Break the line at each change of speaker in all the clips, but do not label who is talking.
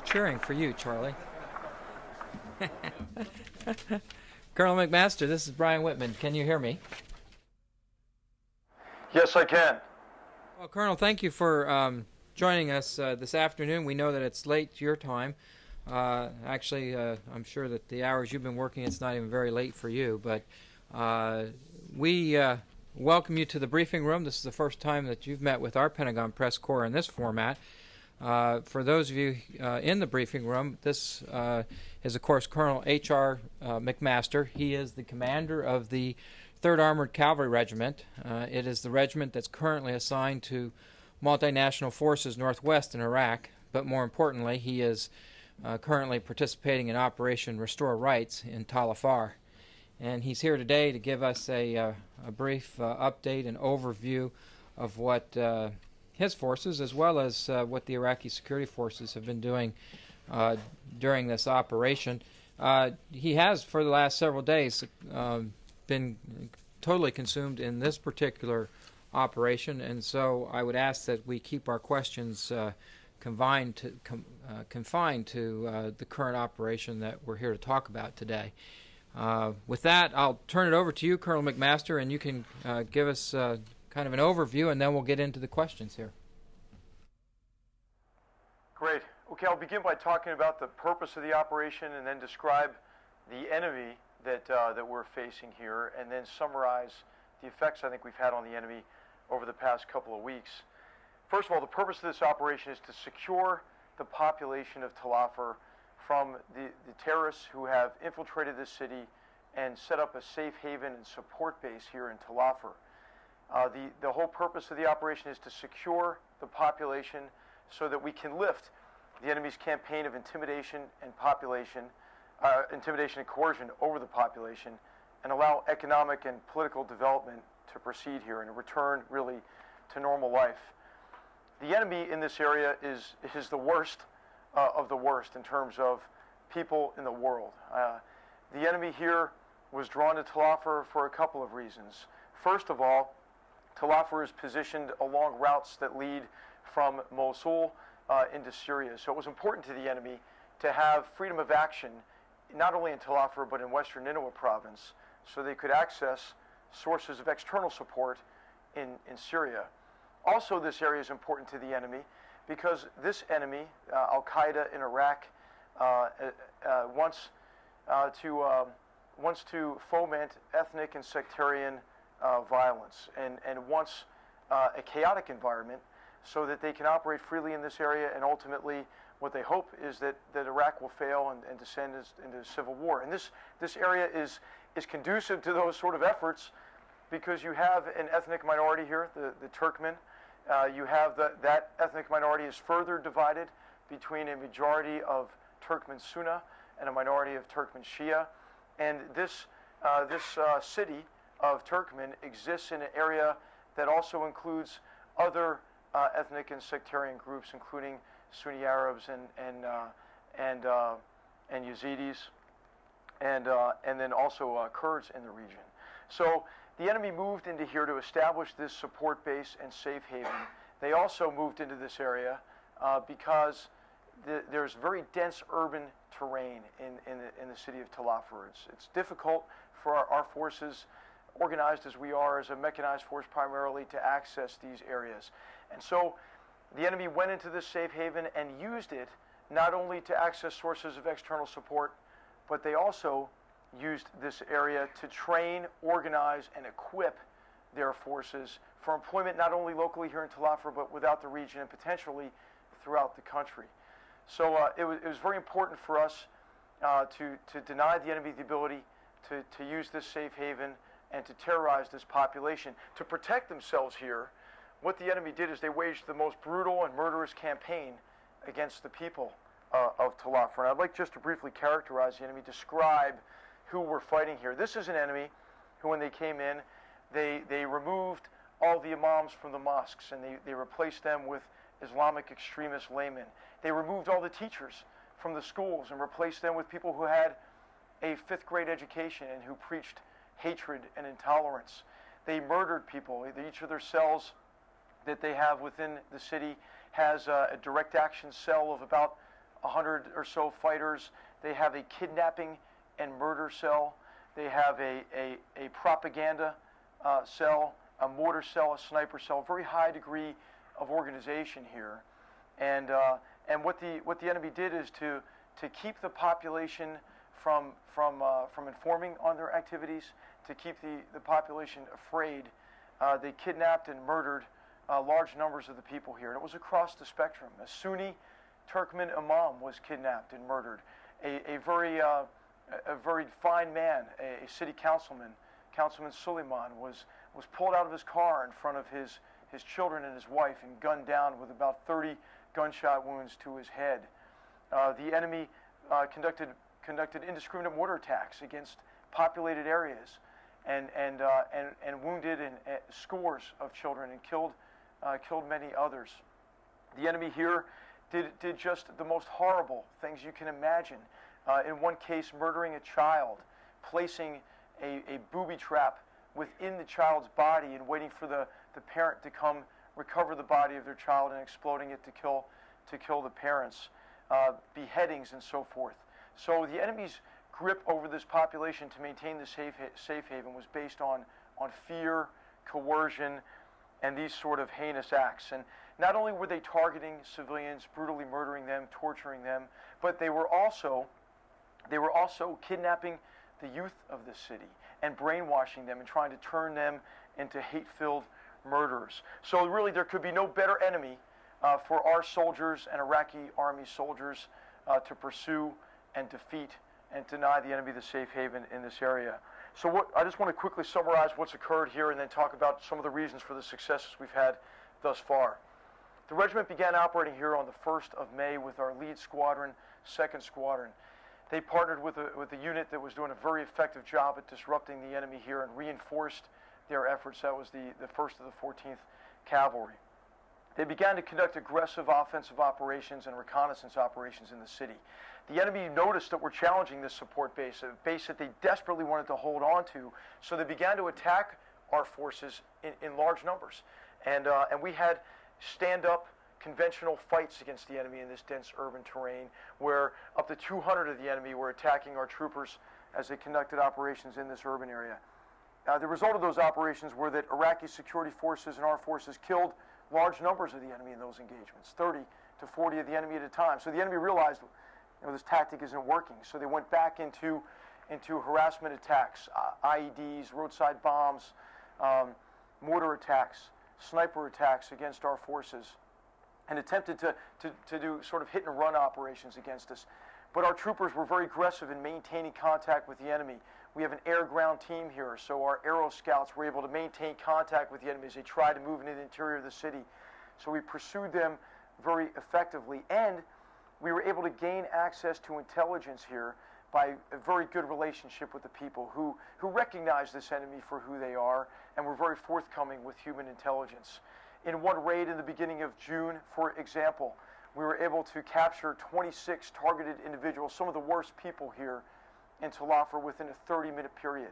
cheering for you, Charlie. Colonel McMaster, this is Brian Whitman. Can you hear me?
Yes, I can.
Well, Colonel, thank you for joining us this afternoon. We know that it's late your time. Actually, I'm sure that the hours you've been working, it's not even very late for you. But we welcome you to the briefing room. This is the first time that you've met with our Pentagon press corps in this format. For those of you in the briefing room, this is, of course, Colonel H.R. McMaster. He is the commander of the 3rd Armored Cavalry Regiment. It is the regiment that's currently assigned to multinational forces northwest in Iraq, but more importantly, he is currently participating in Operation Restore Rights in Tal Afar. And he's here today to give us a brief update and overview of what his forces, as well as what the Iraqi security forces have been doing during this operation. He has, for the last several days, been totally consumed in this particular operation, and so I would ask that we keep our questions confined to the current operation that we're here to talk about today. With that, I'll turn it over to you, Colonel McMaster, and you can give us kind of an overview, and then we'll get into the questions here.
Great. Okay, I'll begin by talking about the purpose of the operation and then describe the enemy that we're facing here, and then summarize the effects I think we've had on the enemy over the past couple of weeks. First of all, the purpose of this operation is to secure the population of Tal Afar from the terrorists who have infiltrated this city and set up a safe haven and support base here in Tal Afar. The whole purpose of the operation is to secure the population so that we can lift the enemy's campaign of intimidation and coercion over the population, and allow economic and political development to proceed here and a return really to normal life. The enemy in this area is the worst of the worst in terms of people in the world. The enemy here was drawn to Tal Afar for a couple of reasons. First of all, Tal Afar is positioned along routes that lead from Mosul into Syria. So it was important to the enemy to have freedom of action, not only in Tal Afar but in western Nineveh province, so they could access sources of external support in Syria. Also, this area is important to the enemy because this enemy, Al-Qaeda in Iraq, wants to foment ethnic and sectarian violence and wants a chaotic environment so that they can operate freely in this area, and ultimately what they hope is that Iraq will fail and descend into civil war. And this area is conducive to those sort of efforts because you have an ethnic minority here, the Turkmen. You have that ethnic minority is further divided between a majority of Turkmen Sunni and a minority of Turkmen Shia. And this city of Turkmen exists in an area that also includes other ethnic and sectarian groups, including Sunni Arabs and Yazidis, and then also Kurds in the region. So the enemy moved into here to establish this support base and safe haven. They also moved into this area because there's very dense urban terrain in the city of Tal Afar. It's difficult for our forces, organized as we are as a mechanized force primarily, to access these areas. And so the enemy went into this safe haven and used it not only to access sources of external support, but they also used this area to train, organize, and equip their forces for employment not only locally here in Tal Afar, but without the region and potentially throughout the country. So it was very important for us to deny the enemy the ability to use this safe haven and to terrorize this population. To protect themselves here, what the enemy did is they waged the most brutal and murderous campaign against the people of Tal Afar. And I'd like just to briefly characterize the enemy, describe who we're fighting here. This is an enemy who, when they came in, they removed all the imams from the mosques and they replaced them with Islamic extremist laymen. They removed all the teachers from the schools and replaced them with people who had a 5th grade education and who preached hatred and intolerance. They murdered people. Each of their cells that they have within the city has a direct action cell of about 100 or so fighters. They have a kidnapping and murder cell. They have a propaganda cell, a mortar cell, a sniper cell, very high degree of organization here. And what the enemy did is to keep the population from informing on their activities, to keep the population afraid. They kidnapped and murdered large numbers of the people here, and it was across the spectrum. A Sunni Turkmen imam was kidnapped and murdered. A very fine man, a city councilman, Councilman Suleiman, was pulled out of his car in front of his children and his wife and gunned down with about 30 gunshot wounds to his head. The enemy conducted indiscriminate mortar attacks against populated areas and wounded scores of children and killed many others. The enemy here did just the most horrible things you can imagine. In one case, murdering a child, placing a booby trap within the child's body and waiting for the parent to come recover the body of their child and exploding it to kill the parents, beheadings and so forth. So the enemy's grip over this population to maintain the safe haven was based on fear, coercion, and these sort of heinous acts. And not only were they targeting civilians, brutally murdering them, torturing them, but they were also kidnapping the youth of the city and brainwashing them and trying to turn them into hate-filled murderers. So really there could be no better enemy for our soldiers and Iraqi army soldiers to pursue and defeat and deny the enemy the safe haven in this area. So I just want to quickly summarize what's occurred here and then talk about some of the reasons for the successes we've had thus far. The regiment began operating here on the 1st of May with our lead squadron, 2nd Squadron. They partnered with a unit that was doing a very effective job at disrupting the enemy here and reinforced their efforts. That was the 1st of the 14th Cavalry. They began to conduct aggressive offensive operations and reconnaissance operations in the city. The enemy noticed that we're challenging this support base, a base that they desperately wanted to hold on to, so they began to attack our forces in large numbers. And we had stand-up conventional fights against the enemy in this dense urban terrain, where up to 200 of the enemy were attacking our troopers as they conducted operations in this urban area. The result of those operations were that Iraqi security forces and our forces killed large numbers of the enemy in those engagements, 30 to 40 of the enemy at a time. So the enemy realized, this tactic isn't working. So they went back into harassment attacks, IEDs, roadside bombs, mortar attacks, sniper attacks against our forces, and attempted to do sort of hit and run operations against us. But our troopers were very aggressive in maintaining contact with the enemy. We have an air-ground team here, so our aero scouts were able to maintain contact with the enemy as they tried to move into the interior of the city. So we pursued them very effectively, and we were able to gain access to intelligence here by a very good relationship with the people who recognize this enemy for who they are and were very forthcoming with human intelligence. In one raid in the beginning of June, for example, we were able to capture 26 targeted individuals, some of the worst people here in Tal Afar, within a 30-minute period.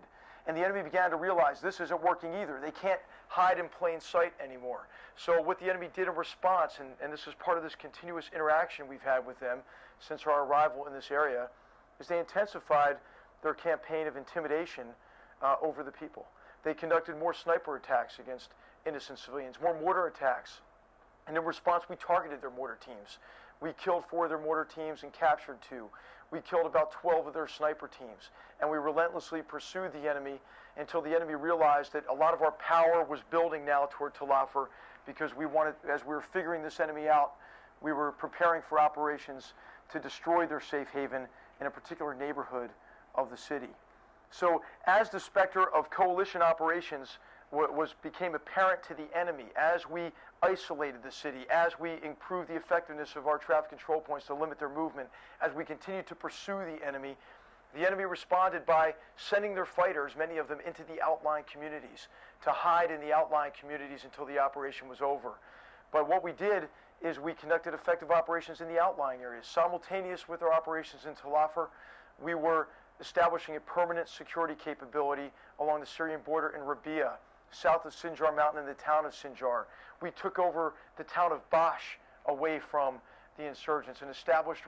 And the enemy began to realize this isn't working either. They can't hide in plain sight anymore. So what the enemy did in response, and this is part of this continuous interaction we've had with them since our arrival in this area, is they intensified their campaign of intimidation over the people. They conducted more sniper attacks against innocent civilians, more mortar attacks. And in response, we targeted their mortar teams. We killed 4 of their mortar teams and captured 2. We killed about 12 of their sniper teams. And we relentlessly pursued the enemy until the enemy realized that a lot of our power was building now toward Tal Afar, because we wanted, as we were figuring this enemy out, we were preparing for operations to destroy their safe haven in a particular neighborhood of the city. So as the specter of coalition operations became apparent to the enemy, as we isolated the city, as we improved the effectiveness of our traffic control points to limit their movement, as we continued to pursue the enemy responded by sending their fighters, many of them, into the outlying communities to hide in the outlying communities until the operation was over. But what we did is we conducted effective operations in the outlying areas. Simultaneous with our operations in Tal Afar, we were establishing a permanent security capability along the Syrian border in Righ, south of Sinjar Mountain in the town of Sinjar. We took over the town of Bash away from the insurgents and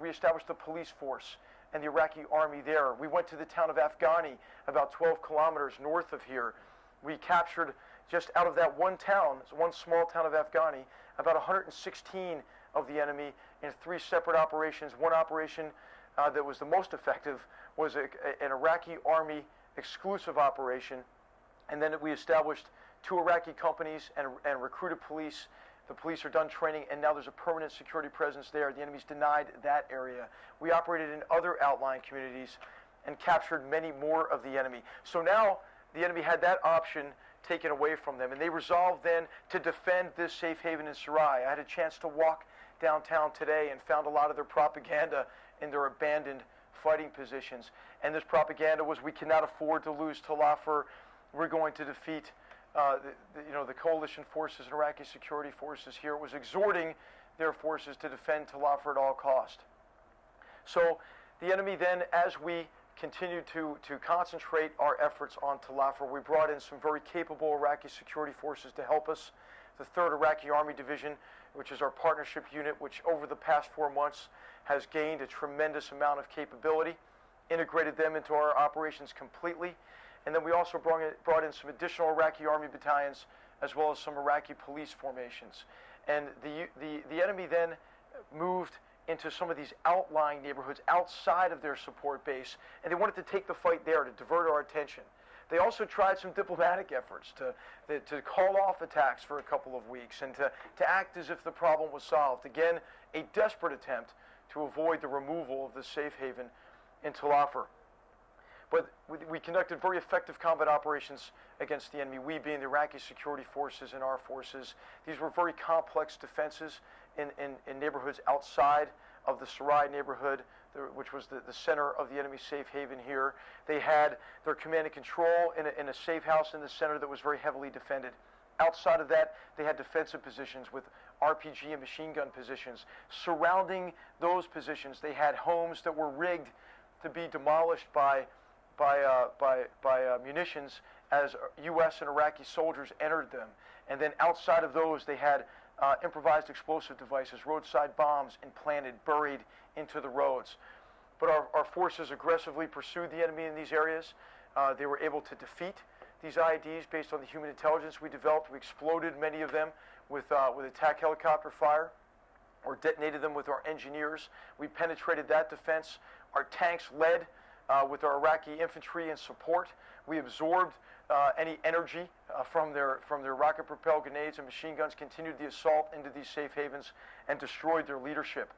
reestablished the police force and the Iraqi army there. We went to the town of Afghani, about 12 kilometers north of here. We captured, just out of that one town, one small town of Afghani, about 116 of the enemy in 3 separate operations. One operation that was the most effective was an Iraqi army exclusive operation, and then we established 2 Iraqi companies and recruited police. The police are done training, and now there's a permanent security presence there. The enemy's denied that area. We operated in other outlying communities and captured many more of the enemy. So now the enemy had that option taken away from them, and they resolved then to defend this safe haven in Sarai. I had a chance to walk downtown today and found a lot of their propaganda in their abandoned fighting positions. And this propaganda was, we cannot afford to lose Tal Afar. We're going to defeat the coalition forces and Iraqi security forces here. It was exhorting their forces to defend Tal Afar at all cost. So the enemy then, as we continued to concentrate our efforts on Tal Afar, we brought in some very capable Iraqi security forces to help us. The 3rd Iraqi Army Division, which is our partnership unit, which over the past 4 months has gained a tremendous amount of capability, integrated them into our operations completely. And then we also brought in some additional Iraqi Army battalions, as well as some Iraqi police formations. And the enemy then moved into some of these outlying neighborhoods outside of their support base, and they wanted to take the fight there to divert our attention. They also tried some diplomatic efforts to call off attacks for a couple of weeks and to act as if the problem was solved. Again, a desperate attempt to avoid the removal of the safe haven in Tal Afar. But we conducted very effective combat operations against the enemy, we being the Iraqi security forces and our forces. These were very complex defenses in neighborhoods outside of the Sarai neighborhood, which was the center of the enemy safe haven here. They had their command and control in a safe house in the center that was very heavily defended. Outside of that, they had defensive positions with RPG and machine gun positions. Surrounding those positions, they had homes that were rigged to be demolished by munitions as U.S. and Iraqi soldiers entered them. And then outside of those, they had improvised explosive devices, roadside bombs implanted, buried into the roads. But our forces aggressively pursued the enemy in these areas. They were able to defeat these IEDs based on the human intelligence we developed. We exploded many of them with attack helicopter fire, or detonated them with our engineers. We penetrated that defense. Our tanks led with our Iraqi infantry and support. We absorbed any energy from their rocket-propelled grenades and machine guns, continued the assault into these safe havens, and destroyed their leadership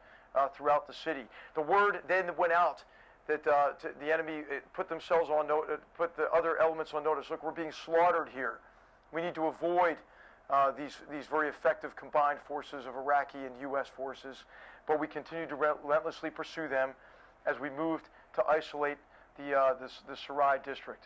throughout the city. The word then went out that the enemy put themselves on put the other elements on notice. Look, we're being slaughtered here. We need to avoid these very effective combined forces of Iraqi and U.S. forces, but we continued to relentlessly pursue them as we moved to isolate the Sarai district.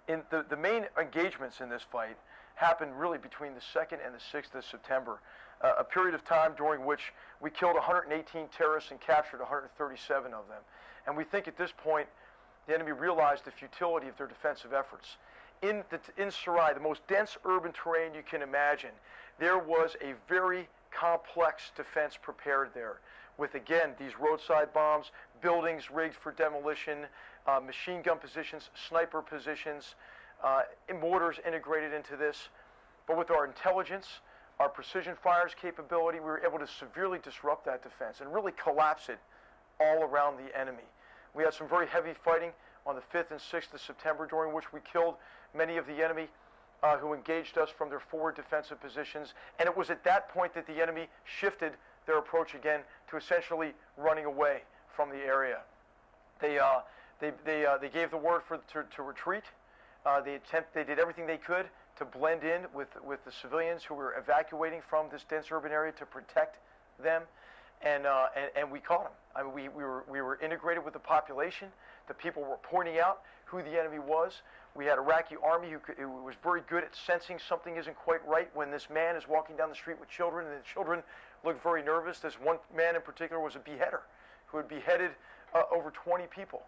In the main engagements in this fight happened really between the 2nd and the 6th of September, a period of time during which we killed 118 terrorists and captured 137 of them. And we think at this point the enemy realized the futility of their defensive efforts. In Sarai, the most dense urban terrain you can imagine, there was a very complex defense prepared there, with, again, these roadside bombs, buildings rigged for demolition, machine gun positions, sniper positions, mortars integrated into this. But with our intelligence, our precision fires capability, we were able to severely disrupt that defense and really collapse it all around the enemy. We had some very heavy fighting on the 5th and 6th of September, during which we killed many of the enemy who engaged us from their forward defensive positions. And it was at that point that the enemy shifted their approach again to essentially running away from the area. They gave the word to retreat. They did everything they could to blend in with the civilians who were evacuating from this dense urban area to protect them, and we caught them. I mean, we were integrated with the population. The people were pointing out who the enemy was. We had Iraqi army who was very good at sensing something isn't quite right when this man is walking down the street with children, and the children looked very nervous. This one man in particular was a beheader who had beheaded over 20 people.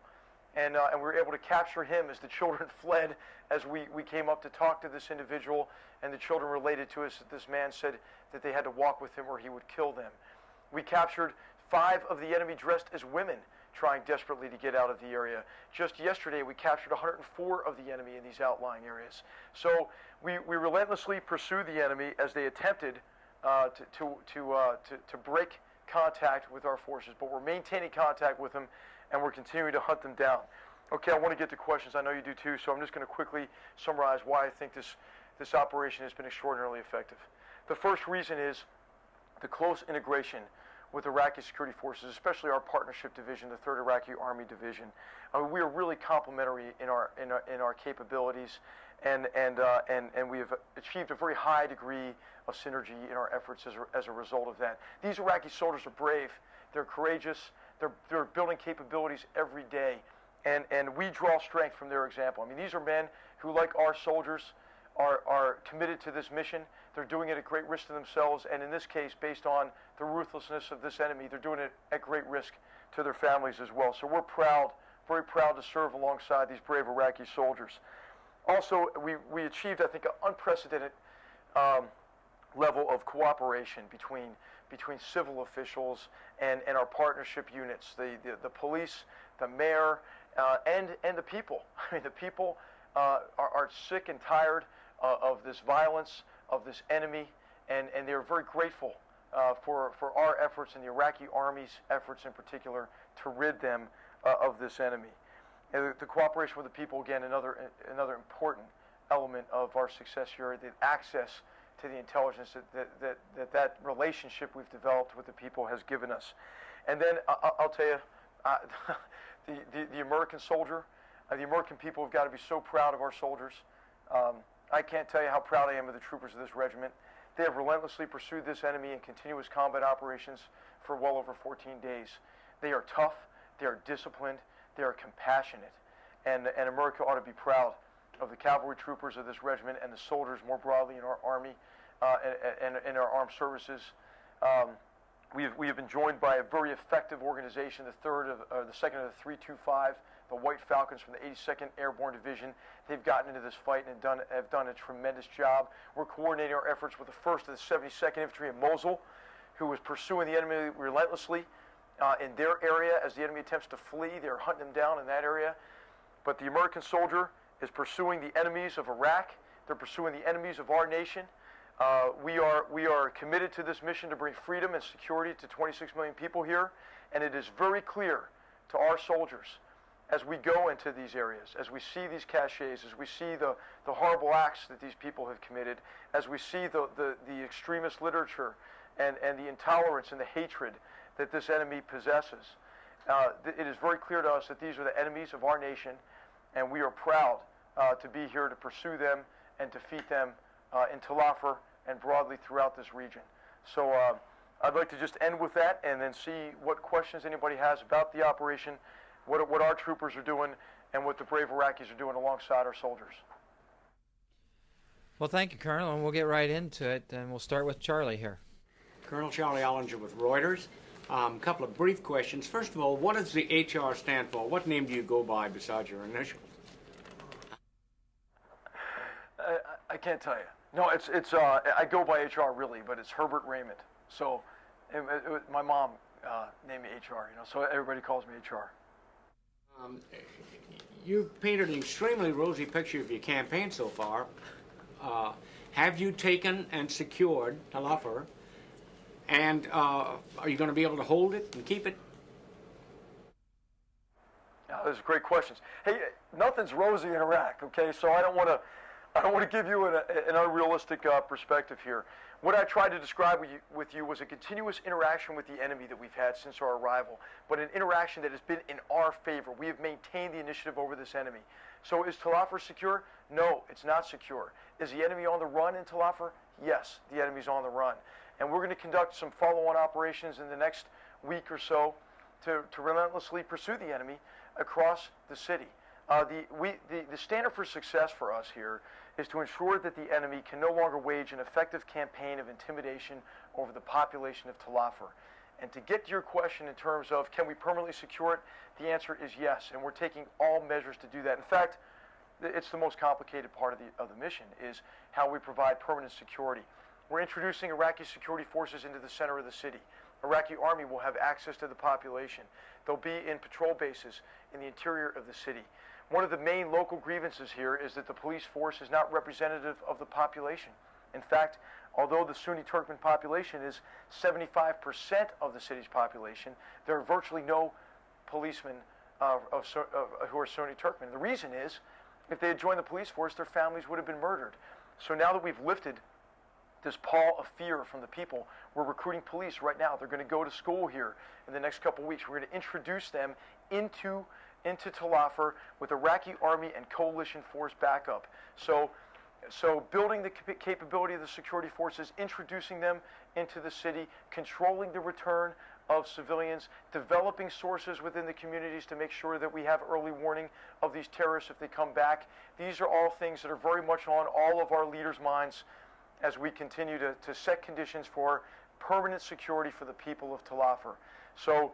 And we were able to capture him as the children fled, as we came up to talk to this individual, and the children related to us that this man said that they had to walk with him or he would kill them. We captured 5 of the enemy dressed as women trying desperately to get out of the area. Just yesterday, we captured 104 of the enemy in these outlying areas. So we relentlessly pursue the enemy as they attempted to break contact with our forces, but we're maintaining contact with them, and we're continuing to hunt them down. Okay, I want to get to questions. I know you do too, so I'm just going to quickly summarize why I think this operation has been extraordinarily effective. The first reason is the close integration with Iraqi security forces, especially our partnership division, the 3rd Iraqi Army Division. I mean, we are really complementary in our capabilities, and we have achieved a very high degree of synergy in our efforts as a result of that. These Iraqi soldiers are brave, they're courageous, they're building capabilities every day, and we draw strength from their example. I mean, these are men who, like our soldiers, are committed to this mission. They're doing it at great risk to themselves, and in this case, based on the ruthlessness of this enemy, they're doing it at great risk to their families as well. So we're proud, very proud to serve alongside these brave Iraqi soldiers. Also, we achieved, I think, an unprecedented level of cooperation between civil officials and our partnership units, the police, the mayor, and the people. I mean, the people are sick and tired of this violence, of this enemy, and they're very grateful for our efforts and the Iraqi Army's efforts in particular to rid them of this enemy. And the cooperation with the people, again, another important element of our success here, the access to the intelligence that relationship we've developed with the people has given us. And then I'll tell you, the American soldier, the American people have got to be so proud of our soldiers. I can't tell you how proud I am of the troopers of this regiment. They have relentlessly pursued this enemy in continuous combat operations for well over 14 days. They are tough, they are disciplined, they are compassionate, and America ought to be proud of the cavalry troopers of this regiment and the soldiers more broadly in our Army and in our armed services. We have been joined by a very effective organization, the 2nd of the 325, the White Falcons from the 82nd Airborne Division. They've gotten into this fight and have done a tremendous job. We're coordinating our efforts with the 1st of the 72nd Infantry in Mosul, who was pursuing the enemy relentlessly in their area as the enemy attempts to flee. They're hunting them down in that area. But the American soldier is pursuing the enemies of Iraq. They're pursuing the enemies of our nation. We are committed to this mission to bring freedom and security to 26 million people here, and it is very clear to our soldiers as we go into these areas, as we see these caches, as we see the horrible acts that these people have committed, as we see the extremist literature and the intolerance and the hatred that this enemy possesses. It is very clear to us that these are the enemies of our nation, and we are proud to be here to pursue them and defeat them in Tal Afar and broadly throughout this region. So I'd like to just end with that and then see what questions anybody has about the operation, what our troopers are doing, and what the brave Iraqis are doing alongside our soldiers.
Well, thank you, Colonel, and we'll get right into it, and we'll start with Charlie here.
Colonel Charlie Ollinger with Reuters. A couple of brief questions. First of all, what does the HR stand for? What name do you go by besides your initials?
I can't tell you. No, it's I go by HR really, but it's Herbert Raymond. So my mom named me HR, so everybody calls me HR.
You've painted an extremely rosy picture of your campaign so far. Have you taken and secured Tal Afar? And are you going to be able to hold it and keep it?
Yeah, those are great questions. Hey, nothing's rosy in Iraq, okay? So I don't want to give you an unrealistic perspective here. What I tried to describe with you was a continuous interaction with the enemy that we've had since our arrival, but an interaction that has been in our favor. We have maintained the initiative over this enemy. So is Tal Afar secure? No, it's not secure. Is the enemy on the run in Tal Afar? Yes, the enemy's on the run. And we're going to conduct some follow-on operations in the next week or so to relentlessly pursue the enemy across the city. The standard for success for us here is to ensure that the enemy can no longer wage an effective campaign of intimidation over the population of Tal Afar. And to get to your question in terms of can we permanently secure it, the answer is yes, and we're taking all measures to do that. In fact, it's the most complicated part of the mission is how we provide permanent security. We're introducing Iraqi security forces into the center of the city. Iraqi army will have access to the population. They'll be in patrol bases in the interior of the city. One of the main local grievances here is that the police force is not representative of the population. In fact, although the Sunni Turkmen population is 75% of the city's population, there are virtually no policemen who are Sunni Turkmen. The reason is, if they had joined the police force, their families would have been murdered. So now that we've lifted this pall of fear from the people, we're recruiting police right now. They're going to go to school here in the next couple of weeks. We're going to introduce them into Tal Afar with Iraqi army and coalition force backup. So building the capability of the security forces, introducing them into the city, controlling the return of civilians, developing sources within the communities to make sure that we have early warning of these terrorists if they come back. These are all things that are very much on all of our leaders' minds as we continue to set conditions for permanent security for the people of Tal Afar. So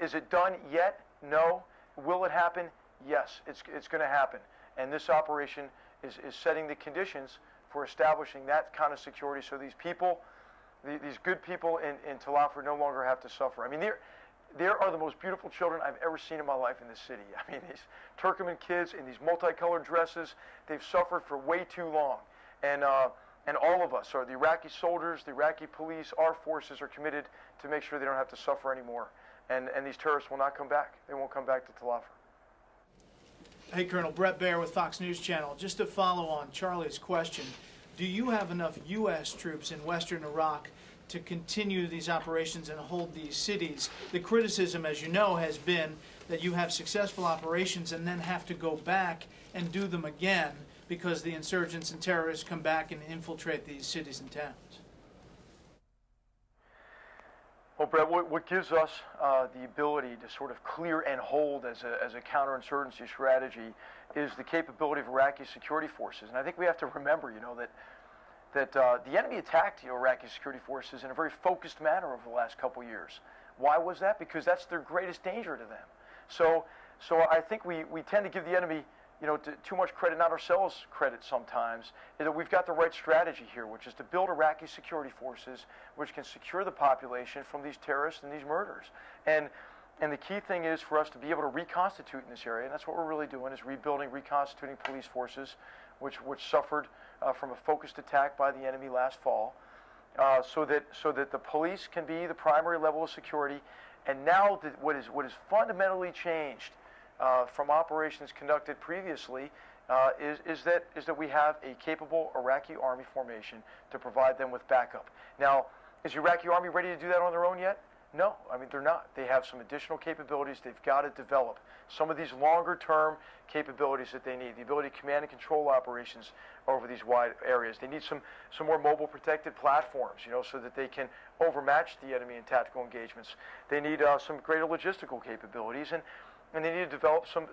is it done yet? No. Will it happen? Yes, it's going to happen. And this operation is setting the conditions for establishing that kind of security so these people, these good people in Tal Afar no longer have to suffer. I mean, there are the most beautiful children I've ever seen in my life in this city. I mean, these Turkmen kids in these multicolored dresses, they've suffered for way too long. And all of us, or the Iraqi soldiers, the Iraqi police, our forces are committed to make sure they don't have to suffer anymore. And these terrorists will not come back. They won't come back to Tal Afar.
Hey, Colonel, Brett Baer with Fox News Channel. Just to follow on Charlie's question, do you have enough U.S. troops in western Iraq to continue these operations and hold these cities? The criticism, as you know, has been that you have successful operations and then have to go back and do them again because the insurgents and terrorists come back and infiltrate these cities and towns.
Well, Brett, what gives us the ability to sort of clear and hold as a counterinsurgency strategy is the capability of Iraqi security forces. And I think we have to remember, that the enemy attacked the Iraqi security forces in a very focused manner over the last couple years. Why was that? Because that's their greatest danger to them. So I think we tend to give the enemy too much credit, not ourselves credit sometimes, is that we've got the right strategy here, which is to build Iraqi security forces which can secure the population from these terrorists and these murders. And the key thing is for us to be able to reconstitute in this area, and that's what we're really doing, is rebuilding, reconstituting police forces which suffered from a focused attack by the enemy last fall, so that the police can be the primary level of security. And now what is fundamentally changed from operations conducted previously is that we have a capable Iraqi army formation to provide them with backup. Now, is the Iraqi army ready to do that on their own yet? No, I mean, they're not. They have some additional capabilities they've got to develop. Some of these longer-term capabilities that they need, the ability to command and control operations over these wide areas. They need some more mobile protected platforms, so that they can overmatch the enemy in tactical engagements. They need some greater logistical capabilities, and they need to develop some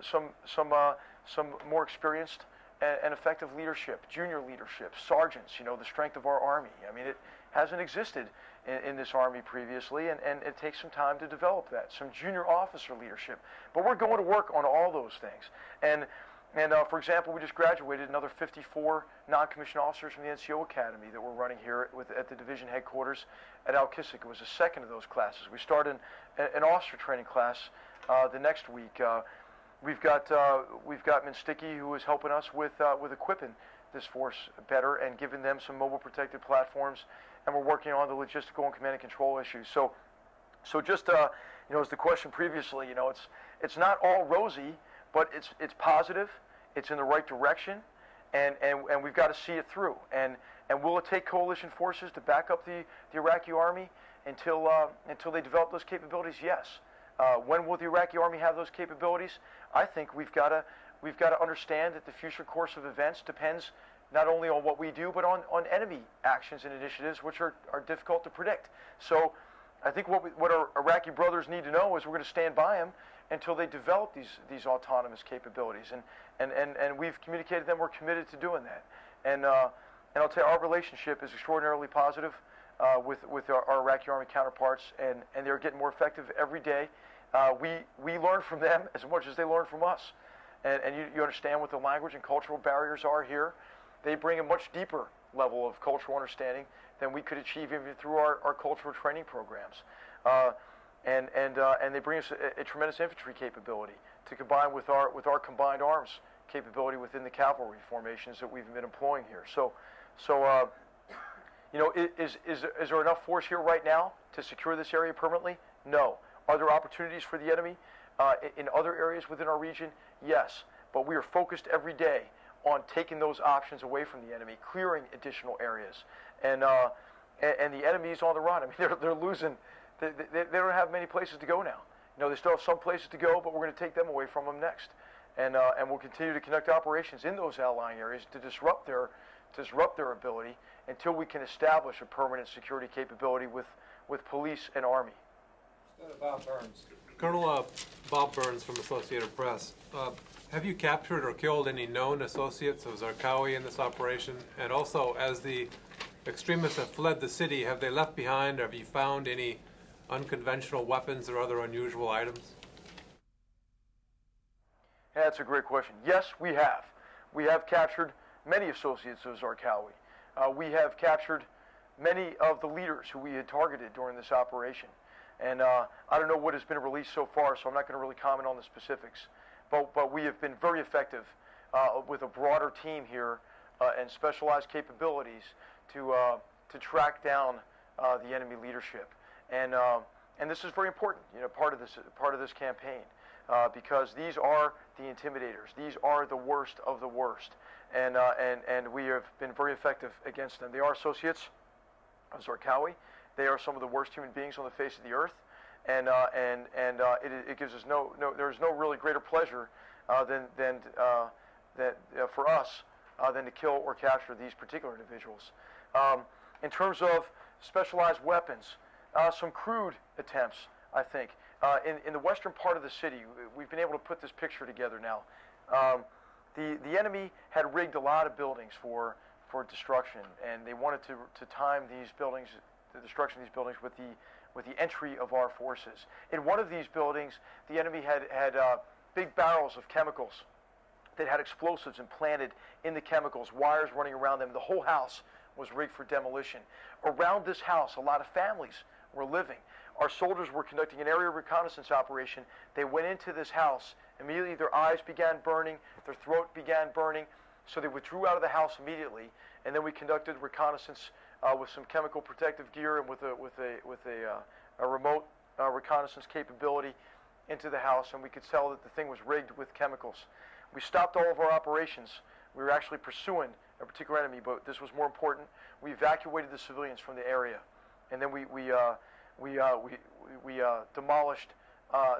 more experienced and effective leadership, junior leadership, sergeants, the strength of our Army. I mean, it hasn't existed in this Army previously, and it takes some time to develop that, some junior officer leadership. But we're going to work on all those things. And for example, we just graduated another 54 non-commissioned officers from the NCO Academy that we're running here at the division headquarters at Al-Kisik. It was the second of those classes. We started an officer training class the next week. We've got Minsticky, who is helping us with equipping this force better and giving them some mobile protected platforms, and we're working on the logistical and command and control issues. So just as the question previously, it's not all rosy, but it's positive, it's in the right direction, and we've got to see it through. And will it take coalition forces to back up the Iraqi army until they develop those capabilities? Yes. When will the Iraqi army have those capabilities? I think we've got to understand that the future course of events depends not only on what we do, but on enemy actions and initiatives, which are difficult to predict. So I think what our Iraqi brothers need to know is we're going to stand by them until they develop these autonomous capabilities. And we've communicated to them we're committed to doing that. And I'll tell you, our relationship is extraordinarily positive with our Iraqi army counterparts, and they're getting more effective every day. We learn from them as much as they learn from us. And you understand what the language and cultural barriers are here. They bring a much deeper level of cultural understanding than we could achieve even through our cultural training programs. And they bring us a tremendous infantry capability to combine with our combined arms capability within the cavalry formations that we've been employing here. So you know, is there enough force here right now to secure this area permanently? No. Are there opportunities for the enemy in other areas within our region? Yes. But we are focused every day on taking those options away from the enemy, clearing additional areas, and the enemy is on the run. I mean, they're losing. They don't have many places to go now. You know, they still have some places to go, but we're going to take them away from them next, and we'll continue to conduct operations in those outlying areas to disrupt their ability until we can establish a permanent security capability with police and army.
Bob Burns.
Colonel Bob Burns from Associated Press. Have you captured or killed any known associates of Zarqawi in this operation? And also, as the extremists have fled the city, have they left behind, or have you found any unconventional weapons or other unusual items?
Yeah, that's a great question. Yes, we have. We have captured many associates of Zarqawi. We have captured many of the leaders who we had targeted during this operation. And I don't know what has been released so far, so I'm not going to really comment on the specifics. But we have been very effective with a broader team here and specialized capabilities to track down the enemy leadership. And this is very important, you know, part of this campaign, because these are the intimidators. These are the worst of the worst, and we have been very effective against them. They are associates of Zarqawi. They are some of the worst human beings on the face of the earth, and it gives us there's no really greater pleasure than for us than to kill or capture these particular individuals. In terms of specialized weapons, some crude attempts, I think. In the western part of the city, we've been able to put this picture together now. The enemy had rigged a lot of buildings for destruction, and they wanted to time these buildings, the destruction of these buildings, with the entry of our forces. In one of these buildings, the enemy had big barrels of chemicals that had explosives implanted in the chemicals, wires running around them. The whole house was rigged for demolition. Around this house, a lot of families were living. Our soldiers were conducting an area reconnaissance operation. They went into this house. Immediately their eyes began burning, their throat began burning, so they withdrew out of the house immediately, and then we conducted reconnaissance with some chemical protective gear and with a remote reconnaissance capability into the house, and we could tell that the thing was rigged with chemicals. We stopped all of our operations. We were actually pursuing a particular enemy, but this was more important. We evacuated the civilians from the area, and then we demolished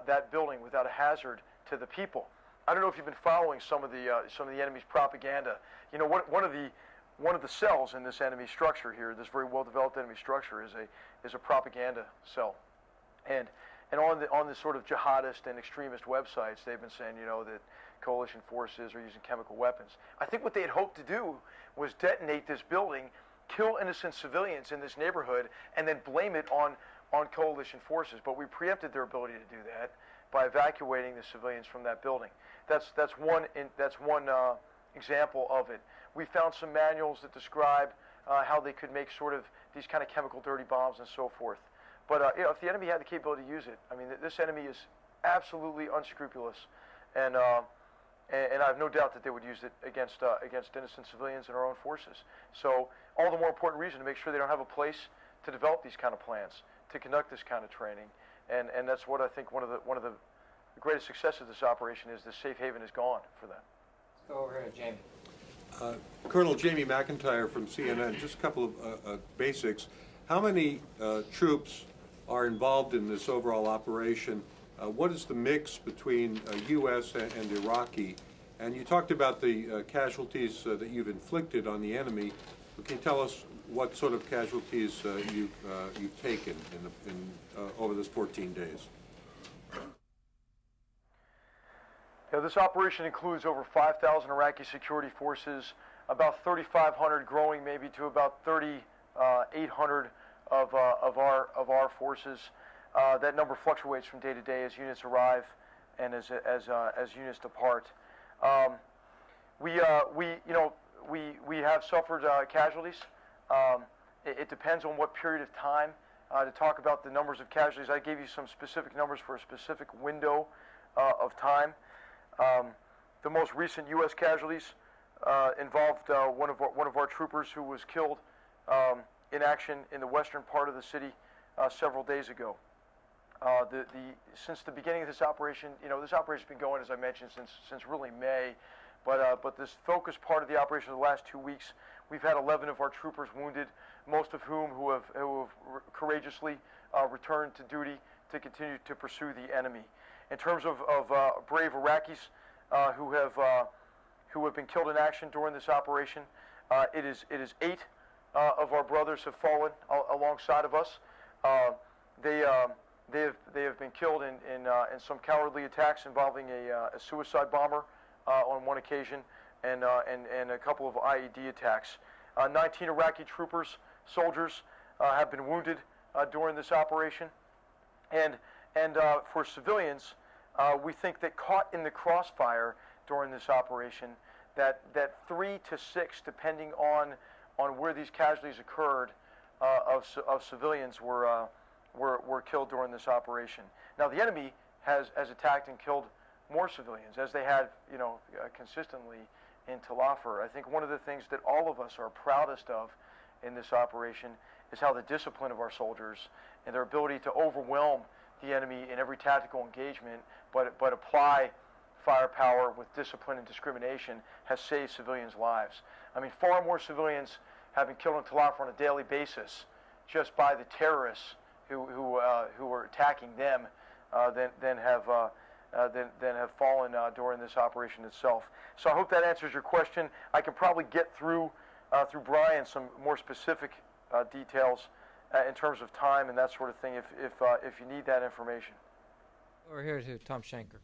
that building without a hazard to the people. I don't know if you've been following some of the enemy's propaganda. You know, one of the cells in this enemy structure here, this very well-developed enemy structure, is a propaganda cell, and on the sort of jihadist and extremist websites, they've been saying, you know, that coalition forces are using chemical weapons. I think what they had hoped to do was detonate this building, kill innocent civilians in this neighborhood, and then blame it on coalition forces. But we preempted their ability to do that by evacuating the civilians from that building. That's one example of it. We found some manuals that describe how they could make sort of these kind of chemical dirty bombs and so forth. But you know, if the enemy had the capability to use it, I mean, this enemy is absolutely unscrupulous, and I have no doubt that they would use it against innocent civilians and our own forces. So all the more important reason to make sure they don't have a place to develop these kind of plans, to conduct this kind of training, and that's what I think one of the greatest successes of this operation is. This safe haven is gone for them.
Let's go over here to Jamie.
Colonel Jamie McIntyre from CNN. Just a couple of basics. How many troops are involved in this overall operation? What is the mix between U.S. and Iraqi? And you talked about the casualties that you've inflicted on the enemy. Can you tell us what sort of casualties you've taken over this 14 days?
Yeah, this operation includes over 5,000 Iraqi security forces, about 3,500 growing maybe to about 3,800 of our forces. That number fluctuates from day to day as units arrive and as units depart. We have suffered casualties. It depends on what period of time to talk about the numbers of casualties. I gave you some specific numbers for a specific window of time. The most recent U.S. casualties involved one of our troopers who was killed in action in the western part of the city several days ago. Since the beginning of this operation, this operation's been going, as I mentioned, since really May, but this focused part of the operation of the last 2 weeks, we've had 11 of our troopers wounded, most of whom who have courageously returned to duty to continue to pursue the enemy. In terms of brave Iraqis who have been killed in action during this operation, it is 8 of our brothers have fallen alongside of us. They have been killed in some cowardly attacks involving a suicide bomber on one occasion and a couple of IED attacks. 19 Iraqi soldiers have been wounded during this operation, and for civilians, we think that caught in the crossfire during this operation, that 3 to 6, depending on where these casualties occurred, of civilians were killed during this operation. Now the enemy has attacked and killed more civilians, as they had consistently in Tal Afar. I think one of the things that all of us are proudest of in this operation is how the discipline of our soldiers and their ability to overwhelm the enemy in every tactical engagement, but apply firepower with discipline and discrimination, has saved civilians' lives. I mean, far more civilians have been killed in Tal Afar on a daily basis just by the terrorists who are attacking them than have fallen during this operation itself. So I hope that answers your question. I can probably get through Brian some more specific details in terms of time and that sort of thing if you need that information.
We're here to Tom Schenker.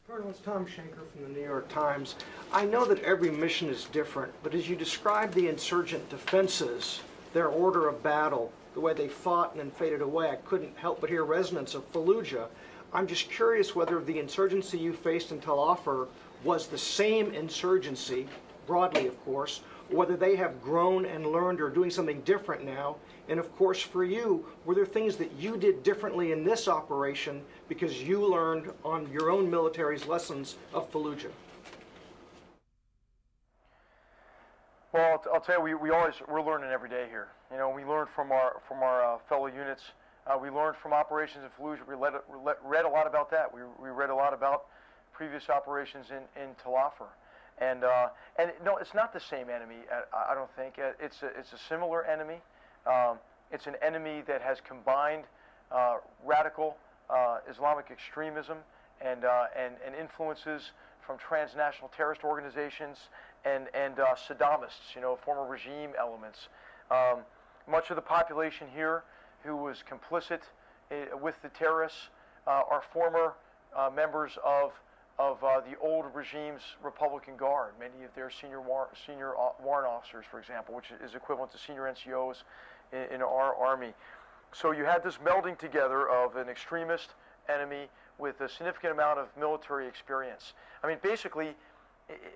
Colonel, it's Tom Schenker from the New York Times. I know that every mission is different, but as you describe the insurgent defenses, their order of battle, the way they fought and then faded away, I couldn't help but hear resonance of Fallujah. I'm just curious whether the insurgency you faced in Tal Afar was the same insurgency, broadly of course, or whether they have grown and learned or are doing something different now. And of course for you, were there things that you did differently in this operation because you learned on your own military's lessons of Fallujah?
Well, I'll tell you, we're learning every day here. We learn from our fellow units. We learned from operations in Fallujah. We read a lot about that. We read a lot about previous operations in Tal Afar. And no, it's not the same enemy. I don't think it's a similar enemy. It's an enemy that has combined radical Islamic extremism and influences from transnational terrorist organizations and Saddamists, former regime elements. Much of the population here who was complicit with the terrorists are former members of the old regime's Republican Guard, many of their senior warrant officers, for example, which is equivalent to senior NCOs in our Army. So you had this melding together of an extremist enemy with a significant amount of military experience. I mean, basically,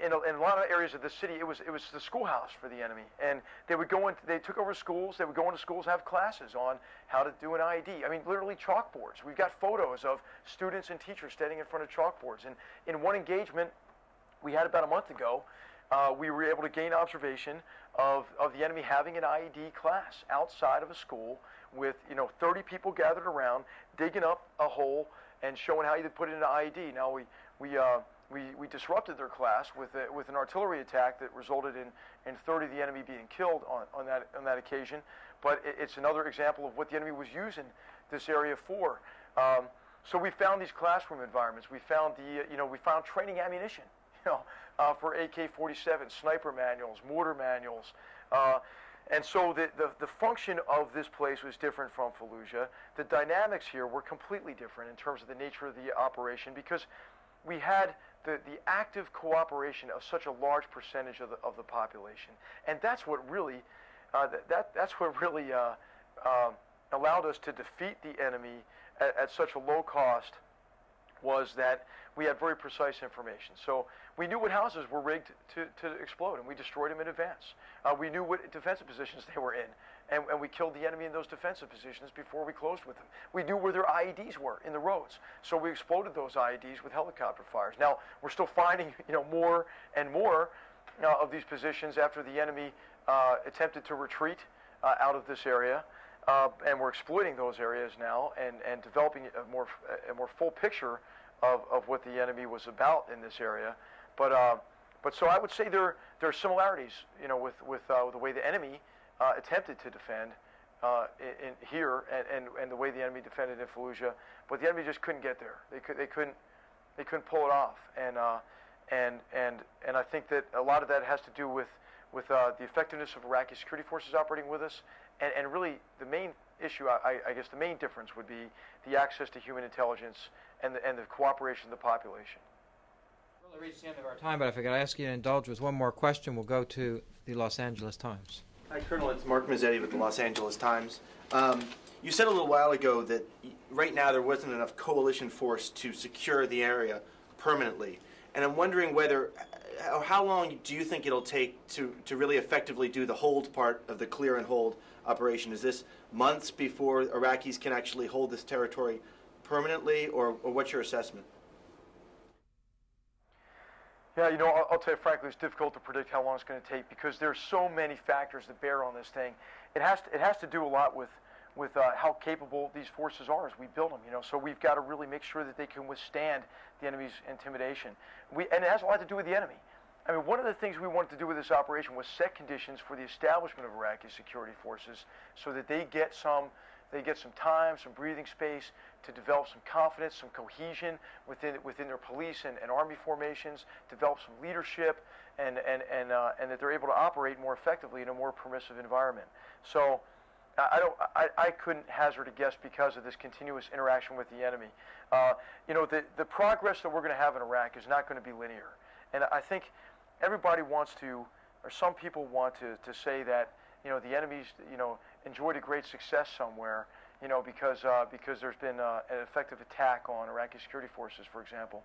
in a lot of areas of the city, it was the schoolhouse for the enemy, and they took over schools. They would go into schools, have classes on how to do an IED. I mean, literally chalkboards. We've got photos of students and teachers standing in front of chalkboards. And in one engagement we had about a month ago, we were able to gain observation of the enemy having an IED class outside of a school with 30 people gathered around, digging up a hole and showing how you put it in an IED. Now we disrupted their class with an artillery attack that resulted in 30 of the enemy being killed on that occasion. But it's another example of what the enemy was using this area for. So we found these classroom environments. We found we found training ammunition, for AK-47, sniper manuals, mortar manuals. And so the function of this place was different from Fallujah. The dynamics here were completely different in terms of the nature of the operation, because we had the active cooperation of such a large percentage of the population, and that's what really allowed us to defeat the enemy at such a low cost, was that we had very precise information. So we knew what houses were rigged to explode, and we destroyed them in advance. We knew what defensive positions they were in, and we killed the enemy in those defensive positions before we closed with them. We knew where their IEDs were in the roads, so we exploded those IEDs with helicopter fires. Now, we're still finding more and more of these positions after the enemy attempted to retreat out of this area, and we're exploiting those areas now and developing a more full picture of what the enemy was about in this area. But so I would say there are similarities, with the way the enemy attempted to defend in here and the way the enemy defended in Fallujah, but the enemy just couldn't get there. They couldn't pull it off, and I think that a lot of that has to do with the effectiveness of Iraqi security forces operating with us, and really the main issue, I guess the main difference would be the access to human intelligence and the cooperation of the population.
We've really reached the end of our time, but if I could ask you to indulge with one more question, we'll go to the Los Angeles Times.
Hi, Colonel. It's Mark Mazzetti with the Los Angeles Times. You said a little while ago that right now there wasn't enough coalition force to secure the area permanently. And I'm wondering how long do you think it'll take to really effectively do the hold part of the clear and hold operation? Is this months before Iraqis can actually hold this territory permanently, or what's your assessment?
Yeah, I'll tell you frankly, it's difficult to predict how long it's going to take because there's so many factors that bear on this thing. It has to do a lot with how capable these forces are as we build them. So we've got to really make sure that they can withstand the enemy's intimidation. And it has a lot to do with the enemy. I mean, one of the things we wanted to do with this operation was set conditions for the establishment of Iraqi security forces so that they get some time, some breathing space to develop some confidence, some cohesion within their police and army formations, develop some leadership, and that they're able to operate more effectively in a more permissive environment. So I couldn't hazard a guess because of this continuous interaction with the enemy. The progress that we're going to have in Iraq is not going to be linear, and I think everybody wants to, or some people want to say that the enemy's enjoyed a great success somewhere, because there's been an effective attack on Iraqi security forces, for example.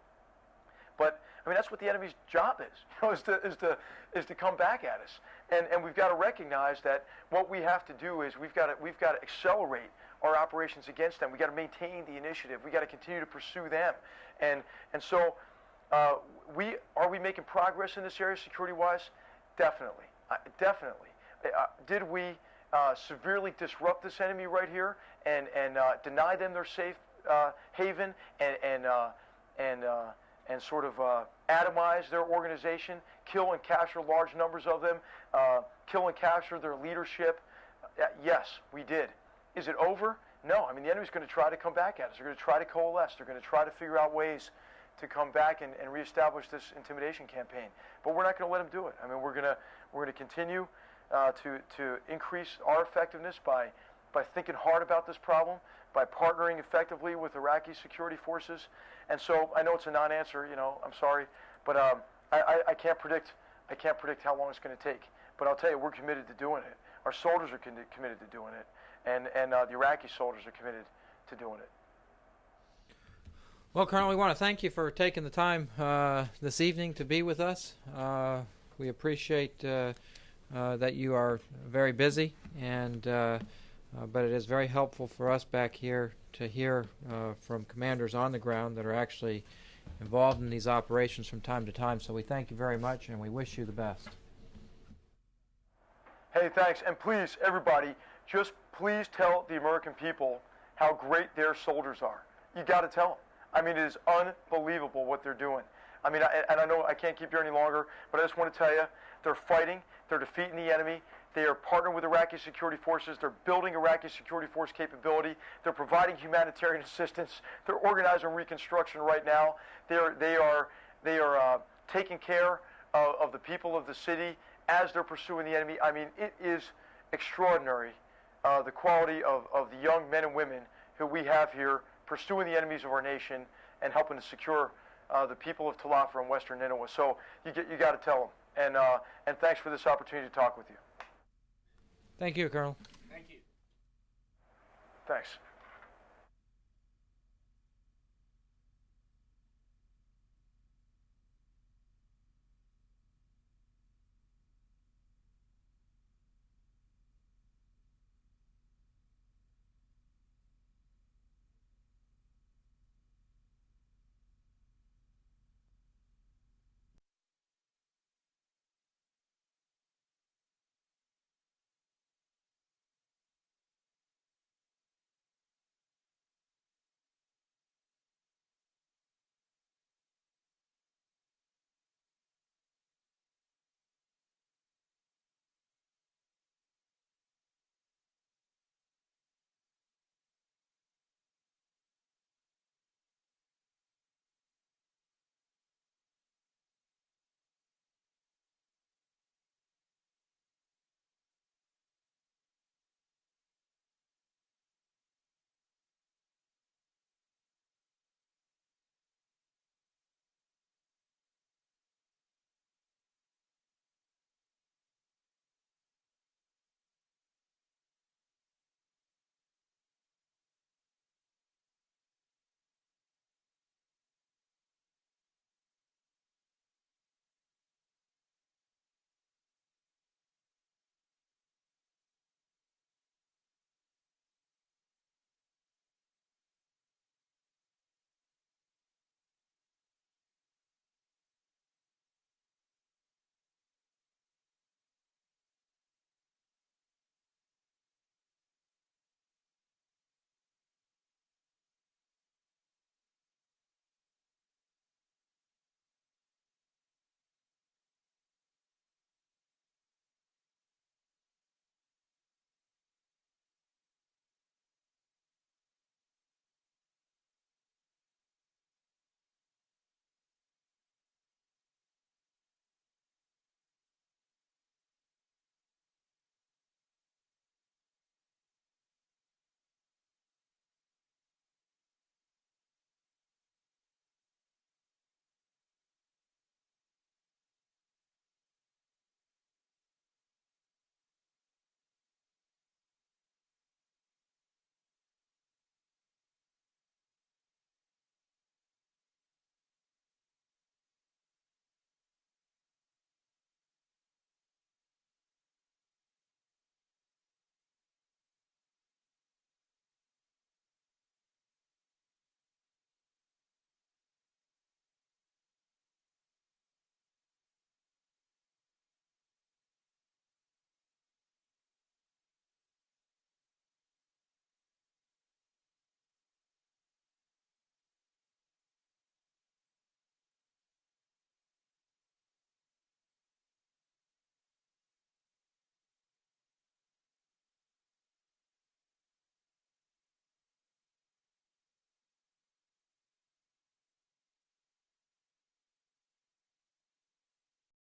But I mean, that's what the enemy's job is, is to come back at us, and we've got to recognize that what we have to do is we've got to accelerate our operations against them. We got to maintain the initiative. We got to continue to pursue them, and so are we making progress in this area security-wise? Definitely, definitely. Did we severely disrupt this enemy right here and deny them their safe haven and sort of atomize their organization, kill and capture large numbers of them, kill and capture their leadership? Yes, we did. Is it over? No. I mean, the enemy's going to try to come back at us. They're going to try to coalesce. They're going to try to figure out ways to come back and reestablish this intimidation campaign. But we're not going to let them do it. I mean, we're going to continue to increase our effectiveness by thinking hard about this problem, by partnering effectively with Iraqi security forces. And so I know it's a non-answer, I'm sorry, but I can't predict how long it's going to take. But I'll tell you, we're committed to doing it. Our soldiers are committed to doing it, and the Iraqi soldiers are committed to doing it.
Well, Colonel, we want to thank you for taking the time this evening to be with us. We appreciate that you are very busy, but it is very helpful for us back here to hear from commanders on the ground that are actually involved in these operations from time to time. So we thank you very much, and we wish you the best.
Hey, thanks. And please, everybody, just please tell the American people how great their soldiers are. You got to tell them. I mean, it is unbelievable what they're doing. I mean, I know I can't keep you any longer, but I just want to tell you, they're fighting, they're defeating the enemy, they are partnering with Iraqi security forces, they're building Iraqi security force capability, they're providing humanitarian assistance, they're organizing reconstruction right now, they are taking care of the people of the city as they're pursuing the enemy. I mean, it is extraordinary, the quality of the young men and women who we have here pursuing the enemies of our nation and helping to secure the people of Tal Afar and Western Nineveh. So you got to tell them. And thanks for this opportunity to talk with you.
Thank you, Colonel.
Thank you.
Thanks.